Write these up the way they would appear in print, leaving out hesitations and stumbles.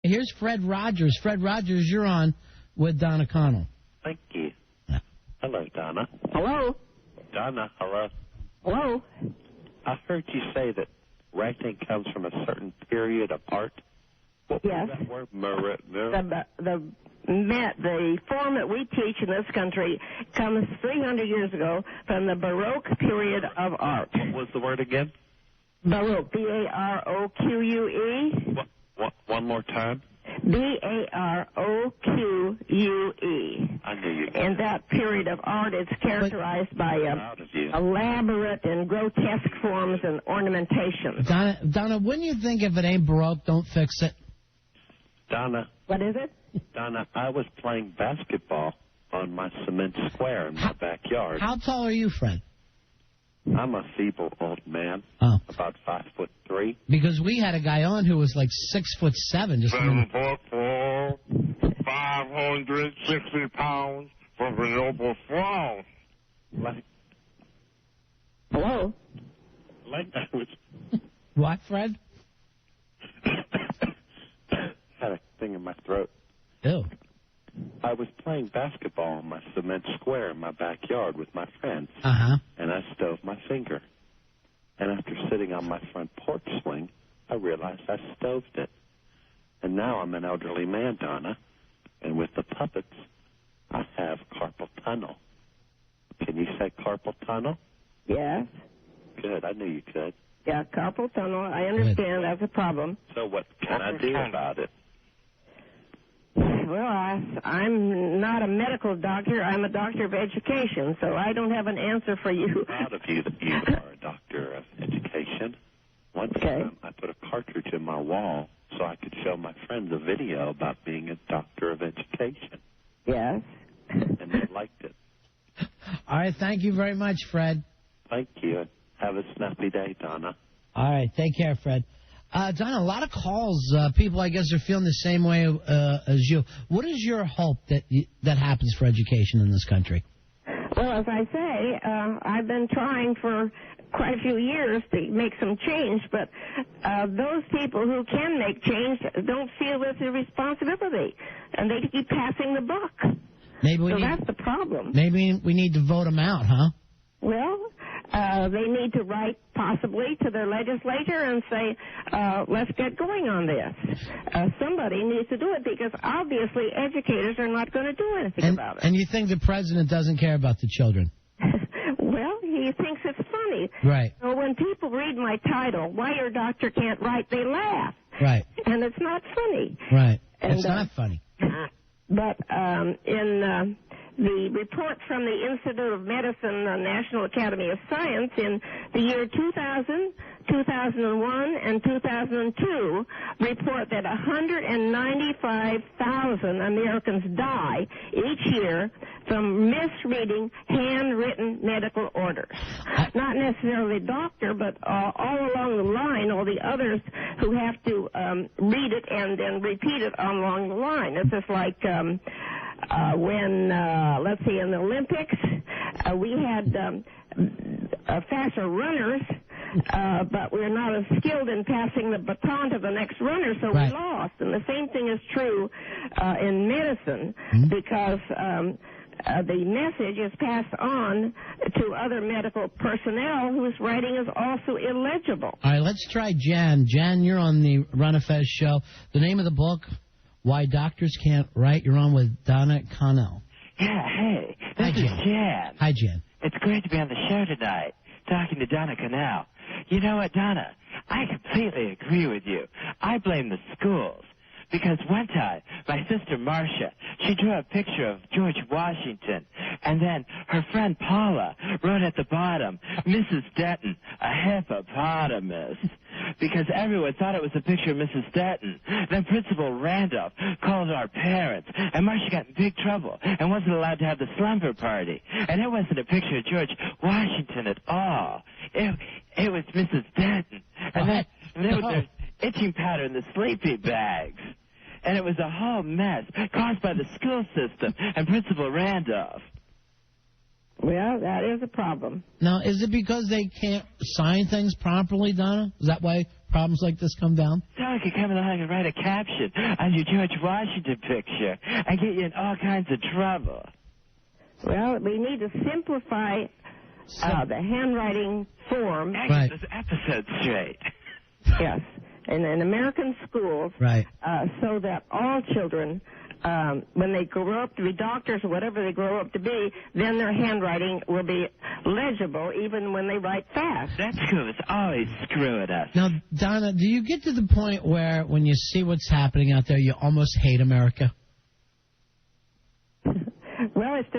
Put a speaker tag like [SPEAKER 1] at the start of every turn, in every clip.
[SPEAKER 1] Here's Fred Rogers. Fred Rogers, you're on with Donna Connell.
[SPEAKER 2] Thank you. Hello, Donna.
[SPEAKER 3] Hello?
[SPEAKER 2] Donna, hello.
[SPEAKER 3] Hello?
[SPEAKER 2] I heard you say that writing comes from a certain period of art. What
[SPEAKER 3] Yes.
[SPEAKER 2] was that word?
[SPEAKER 3] The form that we teach in this country comes 300 years ago from the Baroque period of art.
[SPEAKER 2] What was the word again?
[SPEAKER 3] Baroque, B-A-R-O-Q-U-E.
[SPEAKER 2] One more time?
[SPEAKER 3] B-A-R-O-Q-U-E.
[SPEAKER 2] I knew you.
[SPEAKER 3] In that period of art, it's characterized by elaborate and grotesque forms and ornamentation.
[SPEAKER 1] Donna, wouldn't you think if it ain't Baroque, don't fix it?
[SPEAKER 2] Donna.
[SPEAKER 3] What is it?
[SPEAKER 2] Donna, I was playing basketball on my cement square in my backyard.
[SPEAKER 1] How tall are you, Fred?
[SPEAKER 2] I'm a feeble old man, about 5'3".
[SPEAKER 1] Because we had a guy on who was like 6'7". Just
[SPEAKER 4] 7'4", 560 pounds from the noble throne.
[SPEAKER 3] Hello?
[SPEAKER 2] Like I was...
[SPEAKER 1] What, Fred?
[SPEAKER 2] Had a thing in my throat.
[SPEAKER 1] Ew.
[SPEAKER 2] I was playing basketball on my cement square in my backyard with my friends. And I stove my finger. And after sitting on my front porch swing, I realized I stoved it. And now I'm an elderly man, Donna. And with the puppets, I have carpal tunnel. Can you say carpal tunnel?
[SPEAKER 3] Yes.
[SPEAKER 2] Good. I knew you could.
[SPEAKER 3] Yeah, carpal tunnel. I understand that's a problem.
[SPEAKER 2] So what can I do about it?
[SPEAKER 3] Well, I'm not a medical doctor. I'm a doctor of education, so I don't have an answer for you.
[SPEAKER 2] I'm proud of you that you are a doctor of education. One time I put a cartridge in my wall so I could show my friends a video about being a doctor of education.
[SPEAKER 3] Yes.
[SPEAKER 2] And they liked it.
[SPEAKER 1] All right, thank you very much, Fred.
[SPEAKER 2] Thank you. Have a snappy day, Donna.
[SPEAKER 1] All right, take care, Fred. Donna, a lot of calls. People, I guess, are feeling the same way as you. What is your hope that happens for education in this country?
[SPEAKER 3] Well, as I say, I've been trying for quite a few years to make some change, but those people who can make change don't feel it's a responsibility, and they keep passing the buck. That's the problem.
[SPEAKER 1] Maybe we need to vote them out, huh?
[SPEAKER 3] Well, they need to write possibly to their legislature and say, let's get going on this. Somebody needs to do it because obviously educators are not going to do anything about it.
[SPEAKER 1] And you think the president doesn't care about the children?
[SPEAKER 3] Well, he thinks it's funny.
[SPEAKER 1] Right.
[SPEAKER 3] So when people read my title, Why Your Doctor Can't Write, they laugh.
[SPEAKER 1] Right.
[SPEAKER 3] And it's not funny.
[SPEAKER 1] Right.
[SPEAKER 3] And,
[SPEAKER 1] it's not funny.
[SPEAKER 3] But in the report from the Institute of Medicine, National Academy of Science, in the year 2000, 2001, and 2002, report that 195,000 Americans die each year from misreading handwritten medical orders. Not necessarily the doctor, but all along the line, all the others who have to read it and then repeat it along the line. It's just like when, let's see, in the Olympics, we had faster runners, but we're not as skilled in passing the baton to the next runner, so we lost. And the same thing is true in medicine, because the message is passed on to other medical personnel whose writing is also illegible.
[SPEAKER 1] All right, let's try Jan. Jan, you're on the Ron and Fez show. The name of the book, Why Doctors Can't Write. You're on with Donna Connell.
[SPEAKER 5] Yeah, hey, this is Jan.
[SPEAKER 1] Hi, Jan.
[SPEAKER 5] It's great to be on the show tonight, talking to Donna Connell. You know what, Donna? I completely agree with you. I blame the schools. Because one time, my sister Marcia, she drew a picture of George Washington, and then her friend Paula wrote at the bottom, Mrs. Denton, a hippopotamus, because everyone thought it was a picture of Mrs. Denton. Then Principal Randolph called our parents, and Marcia got in big trouble and wasn't allowed to have the slumber party. And it wasn't a picture of George Washington at all. It was Mrs. Denton. And then there was their itching powder in the sleepy bags. And it was a whole mess caused by the school system and Principal Randolph.
[SPEAKER 3] Well, that is a problem.
[SPEAKER 1] Now, is it because they can't sign things properly, Donna? Is that why problems like this come down?
[SPEAKER 5] So I could come along and write a caption on your George Washington picture and get you in all kinds of trouble.
[SPEAKER 3] Well, we need to simplify the handwriting form.
[SPEAKER 1] Right.
[SPEAKER 5] This episode straight.
[SPEAKER 3] Yes, in American schools,
[SPEAKER 1] Right.
[SPEAKER 3] So that all children, when they grow up to be doctors or whatever they grow up to be, then their handwriting will be legible even when they write fast.
[SPEAKER 5] That school is always screwing us.
[SPEAKER 1] Now, Donna, do you get to the point where when you see what's happening out there, you almost hate America?
[SPEAKER 3] Well, it's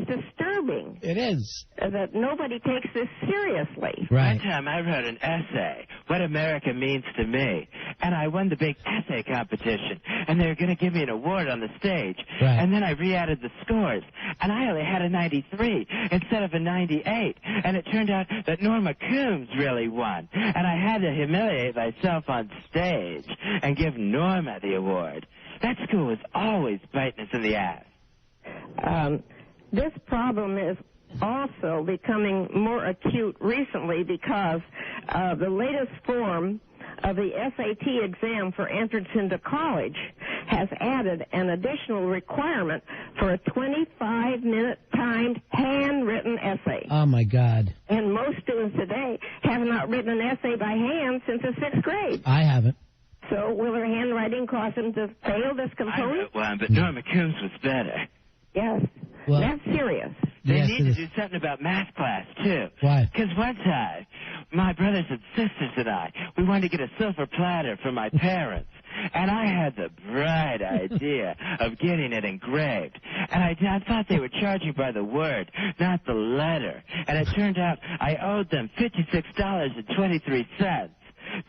[SPEAKER 3] disturbing.
[SPEAKER 1] It is.
[SPEAKER 3] That nobody takes this seriously.
[SPEAKER 1] Right.
[SPEAKER 5] One time I wrote an essay, What America Means to Me, and I won the big essay competition, and they were going to give me an award on the stage.
[SPEAKER 1] Right.
[SPEAKER 5] And then I re-added the scores, and I only had a 93 instead of a 98, and it turned out that Norma Coombs really won, and I had to humiliate myself on stage and give Norma the award. That school was always biting us in the ass.
[SPEAKER 3] This problem is also becoming more acute recently because the latest form of the SAT exam for entrance into college has added an additional requirement for a 25-minute timed handwritten essay.
[SPEAKER 1] Oh, my God.
[SPEAKER 3] And most students today have not written an essay by hand since the 6th grade.
[SPEAKER 1] I haven't.
[SPEAKER 3] So will their handwriting cause them to fail this
[SPEAKER 5] I
[SPEAKER 3] component?
[SPEAKER 5] wrote one, but Norma Coombs was better.
[SPEAKER 3] Yes.
[SPEAKER 1] Well,
[SPEAKER 3] That's serious.
[SPEAKER 5] They
[SPEAKER 1] yes,
[SPEAKER 5] need
[SPEAKER 1] it
[SPEAKER 5] to
[SPEAKER 1] is.
[SPEAKER 5] do something about math class, too.
[SPEAKER 1] Why?
[SPEAKER 5] Because one time, my brothers and sisters and I, we wanted to get a silver platter for my parents. And I had the bright idea of getting it engraved. And I thought they were charging by the word, not the letter. And it turned out I owed them $56.23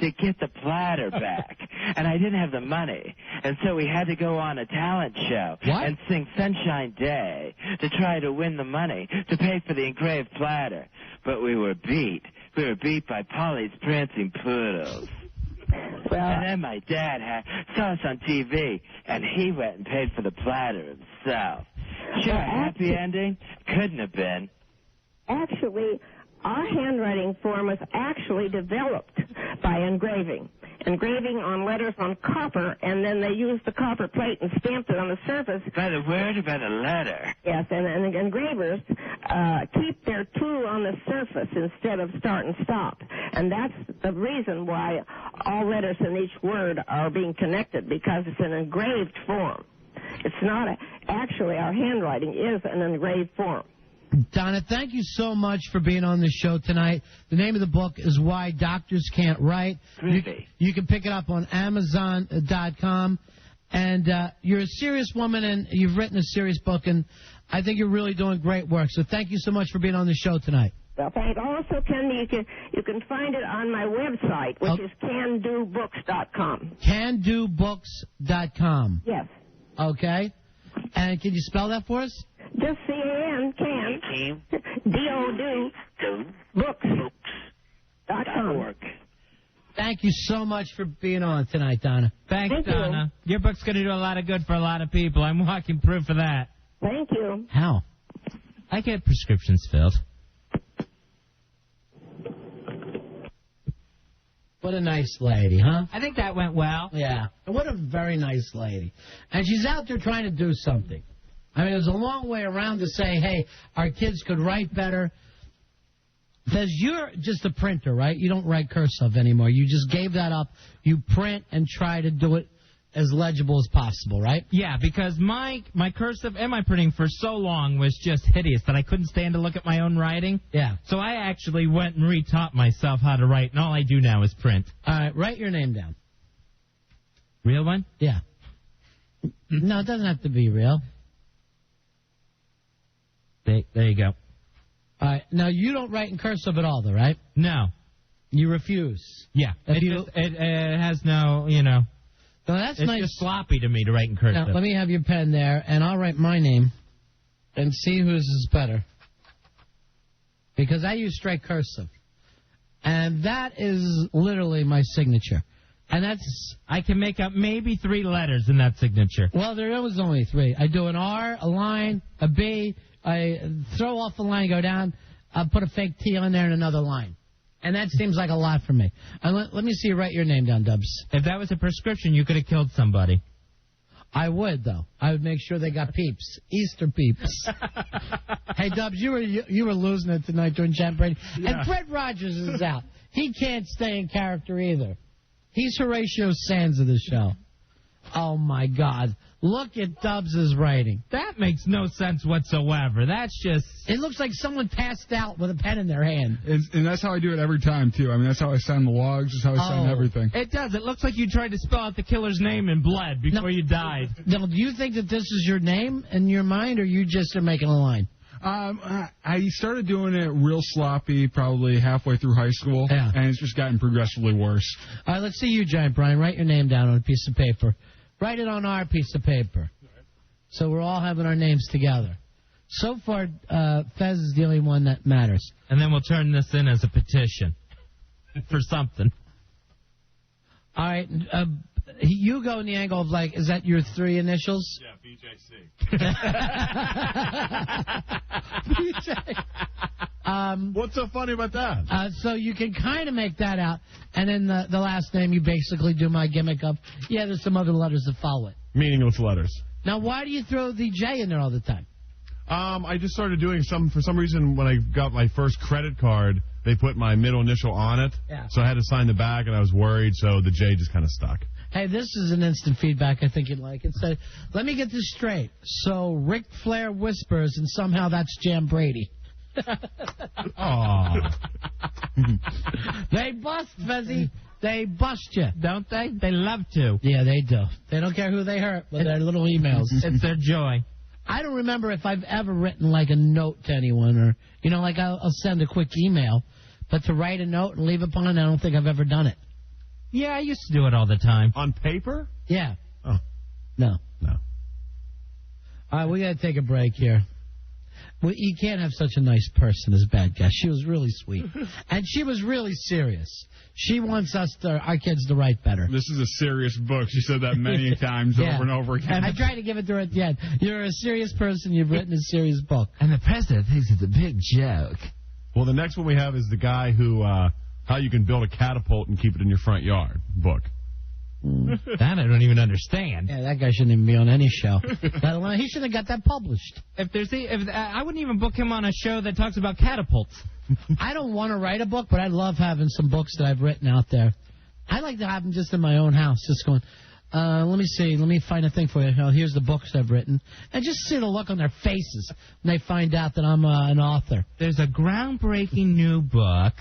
[SPEAKER 5] to get the platter back. And I didn't have the money. And so we had to go on a talent show and sing Sunshine Day to try to win the money to pay for the engraved platter. But we were beat. We were beat by Polly's Prancing Poodles.
[SPEAKER 3] Well,
[SPEAKER 5] And then my dad saw us on TV, and he went and paid for the platter himself. Sure, a happy ending? Couldn't have been.
[SPEAKER 3] actually, our handwriting form was actually developed by engraving on letters on copper, and then they used the copper plate and stamped it on the surface.
[SPEAKER 5] By the word or by the letter?
[SPEAKER 3] Yes, and the engravers keep their tool on the surface instead of start and stop. And that's the reason why all letters in each word are being connected, because it's an engraved form. It's not actually, our handwriting is an engraved form.
[SPEAKER 1] Donna, thank you so much for being on the show tonight. The name of the book is Why Doctors Can't Write. You can pick it up on Amazon.com. And you're a serious woman, and you've written a serious book, and I think you're really doing great work. So thank you so much for being on the show tonight.
[SPEAKER 3] Well, thank also, Ken, you can find it on my website, which is candobooks.com.
[SPEAKER 1] Candobooks.com.
[SPEAKER 3] Yes.
[SPEAKER 1] Okay. And can you spell that for us?
[SPEAKER 3] Just C-A-N, can, D-O-do, books.com.
[SPEAKER 1] Thank you so much for being on tonight, Donna.
[SPEAKER 6] Thanks,
[SPEAKER 3] Thank you.
[SPEAKER 6] Donna. Your book's going to do a lot of good for a lot of people. I'm walking proof of that.
[SPEAKER 3] Thank you.
[SPEAKER 1] How?
[SPEAKER 6] I get prescriptions filled.
[SPEAKER 1] What a nice lady, huh?
[SPEAKER 6] I think that went well.
[SPEAKER 1] Yeah. What a very nice lady. And she's out there trying to do something. I mean, there's a long way around to say, hey, our kids could write better. Because you're just a printer, right? You don't write cursive anymore. You just gave that up. You print and try to do it as legible as possible, right?
[SPEAKER 6] Yeah, because my cursive and my printing for so long was just hideous that I couldn't stand to look at my own writing.
[SPEAKER 1] Yeah.
[SPEAKER 6] So I actually went and retaught myself how to write, and all I do now is print.
[SPEAKER 1] All right, write your name down.
[SPEAKER 6] Real one?
[SPEAKER 1] Yeah. No, it doesn't have to be real.
[SPEAKER 6] There you go.
[SPEAKER 1] All right. Now, you don't write in cursive at all, though, right?
[SPEAKER 6] No.
[SPEAKER 1] You refuse.
[SPEAKER 6] Yeah. It has no,
[SPEAKER 1] No, that's
[SPEAKER 6] it's
[SPEAKER 1] nice.
[SPEAKER 6] just sloppy to me to write in cursive.
[SPEAKER 1] Now, let me have your pen there, and I'll write my name and see whose is better. Because I use straight cursive. And that is literally my signature. And that's...
[SPEAKER 6] I can make up maybe 3 letters in that signature.
[SPEAKER 1] Well, there was only 3. I do an R, a line, a B, I throw off the line, go down, put a fake T on there and another line. And that seems like a lot for me. Let me see you write your name down, Dubs.
[SPEAKER 6] If that was a prescription, you could have killed somebody.
[SPEAKER 1] I would, though. I would make sure they got peeps. Easter peeps. Hey, Dubs, you were losing it tonight during Champ Brady. Yeah. And Fred Rogers is out. He can't stay in character either. He's Horatio Sands of the show. Oh, my God. Look at Dubs' writing.
[SPEAKER 6] That makes no sense whatsoever. That's just...
[SPEAKER 1] It looks like someone passed out with a pen in their hand.
[SPEAKER 7] And that's how I do it every time, too. I mean, that's how I sign the logs. That's how I sign everything.
[SPEAKER 6] It does. It looks like you tried to spell out the killer's name in blood before you died.
[SPEAKER 1] Now, do you think that this is your name in your mind, or you just are making a line?
[SPEAKER 7] I started doing it real sloppy probably halfway through high school, and it's just gotten progressively worse.
[SPEAKER 1] All right, let's see you, Giant Brian. Write your name down on a piece of paper. Write it on our piece of paper. So we're all having our names together. So far, Fez is the only one that matters.
[SPEAKER 6] And then we'll turn this in as a petition for something.
[SPEAKER 1] All right. You go in the angle of, like, is that your 3 initials?
[SPEAKER 8] Yeah, BJC.
[SPEAKER 1] BJ.
[SPEAKER 8] What's so funny about that?
[SPEAKER 1] So you can kind of make that out. And then the last name, you basically do my gimmick of, there's some other letters that follow it.
[SPEAKER 8] Meaningless letters.
[SPEAKER 1] Now, why do you throw the J in there all the time?
[SPEAKER 8] I just started doing for some reason, when I got my first credit card, they put my middle initial on it.
[SPEAKER 1] Yeah.
[SPEAKER 8] So I had to sign the back, and I was worried, so the J just kind of stuck.
[SPEAKER 1] Hey, this is an instant feedback I think you'd like. It said, let me get this straight. So Ric Flair whispers, and somehow that's Jam Brady.
[SPEAKER 8] Aww.
[SPEAKER 1] They bust, Fezzy. They bust you.
[SPEAKER 6] Don't they? They love to.
[SPEAKER 1] Yeah, they do. They don't care who they hurt with their little emails.
[SPEAKER 6] It's their joy.
[SPEAKER 1] I don't remember if I've ever written, like, a note to anyone or, like I'll send a quick email. But to write a note and leave it on, I don't think I've ever done it.
[SPEAKER 6] Yeah, I used to do it all the time.
[SPEAKER 8] On paper?
[SPEAKER 1] Yeah.
[SPEAKER 8] Oh.
[SPEAKER 1] No.
[SPEAKER 8] No.
[SPEAKER 1] All right, we got to take a break here. You can't have such a nice person as Bad Guy. She was really sweet. And she was really serious. She wants our kids to write better.
[SPEAKER 7] This is a serious book. She said that many times over and over again.
[SPEAKER 1] I tried to give it to her at the end. You're a serious person. You've written a serious book.
[SPEAKER 6] And the president thinks it's a big joke.
[SPEAKER 8] Well, the next one we have is the guy who, how you can build a catapult and keep it in your front yard book.
[SPEAKER 6] That I don't even understand.
[SPEAKER 1] Yeah, that guy shouldn't even be on any show. He should have got that published.
[SPEAKER 6] I wouldn't even book him on a show that talks about catapults.
[SPEAKER 1] I don't want to write a book, but I love having some books that I've written out there. I like to have them just in my own house, just going, let me see, let me find a thing for you. Here's the books I've written. And just see the look on their faces when they find out that I'm an author.
[SPEAKER 6] There's a groundbreaking new book.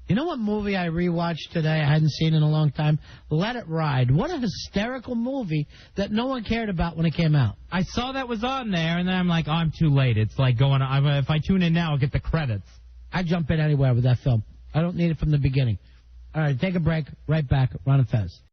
[SPEAKER 1] You know what movie I rewatched today I hadn't seen in a long time? Let It Ride. What a hysterical movie that no one cared about when it came out.
[SPEAKER 6] I saw that was on there, and then I'm like, I'm too late. It's like going on. If I tune in now, I'll get the credits.
[SPEAKER 1] I jump in anywhere with that film. I don't need it from the beginning. All right, take a break. Right back. Ron and Fez.